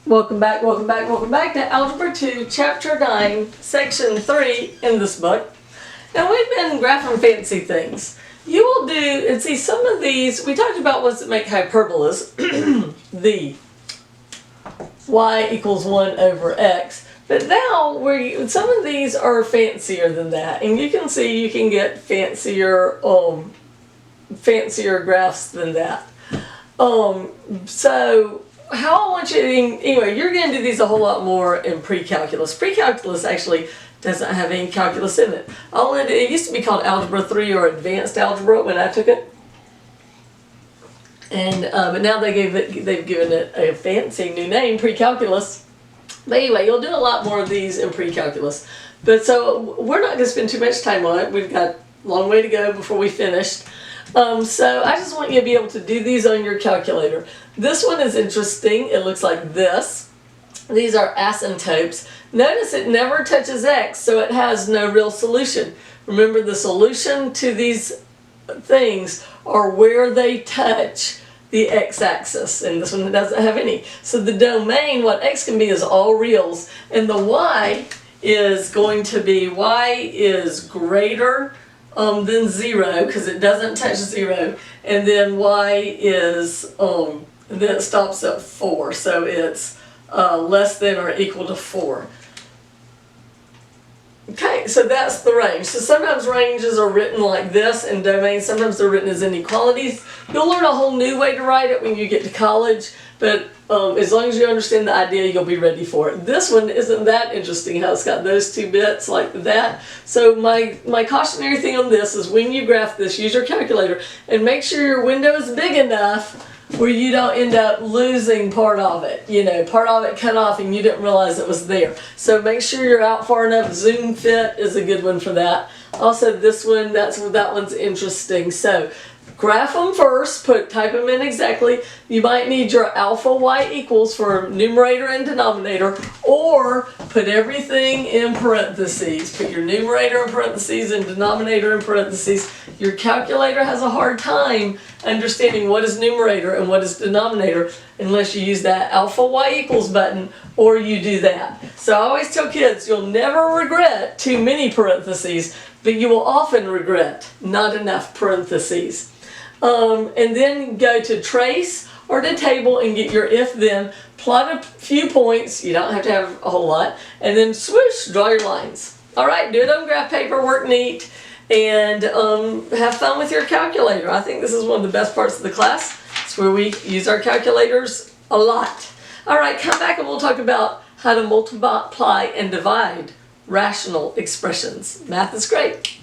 Welcome back to Algebra 2, Chapter 9, Section 3 in this book. Now we've been graphing fancy things. You will do, and see some of these, we talked about what's that make hyperbolas, the y equals 1 over x. But now, some of these are fancier than that. And you can see you can get fancier graphs than that. So how I want you to, anyway, you're going to do these a whole lot more in pre-calculus. Pre-calculus actually doesn't have any calculus in it. It used to be called Algebra 3 or Advanced Algebra when I took it. And but now they've given it a fancy new name, pre-calculus. But anyway, you'll do a lot more of these in pre-calculus. But so we're not going to spend too much time on it. We've got a long way to go before we finish. So I just want you to be able to do these on your calculator. This one is interesting. It looks like this. These are asymptotes. Notice it never touches x, so it has no real solution. Remember, the solution to these things are where they touch the x-axis, and this one doesn't have any. So the domain, what x can be, is all reals, and the y is going to be, y is greater than 0, because it doesn't touch 0, and then y is, then it stops at 4, so it's less than or equal to 4. Okay, so that's the range. So sometimes ranges are written like this in domains, sometimes they're written as inequalities. You'll learn a whole new way to write it when you get to college, but as long as you understand the idea, you'll be ready for it. This one isn't that interesting, how it's got those two bits like that. So my cautionary thing on this is when you graph this, use your calculator and make sure your window is big enough where you don't end up losing part of it. You know, part of it cut off and you didn't realize it was there. So make sure you're out far enough. Zoom fit is a good one for that. Also this one, that one's interesting. So graph them first, type them in exactly. You might need your alpha y equals for numerator and denominator, or put everything in parentheses. Put your numerator in parentheses and denominator in parentheses. Your calculator has a hard time understanding what is numerator and what is denominator unless you use that alpha y equals button or you do that. So I always tell kids, you'll never regret too many parentheses, but you will often regret not enough parentheses. And then go to trace or to table and get your if-then, plot a few points, you don't have to have a whole lot, and then swoosh, draw your lines. Alright, do it on graph paper, work neat, and have fun with your calculator. I think this is one of the best parts of the class. It's where we use our calculators a lot. Alright, come back and we'll talk about how to multiply and divide rational expressions. Math is great.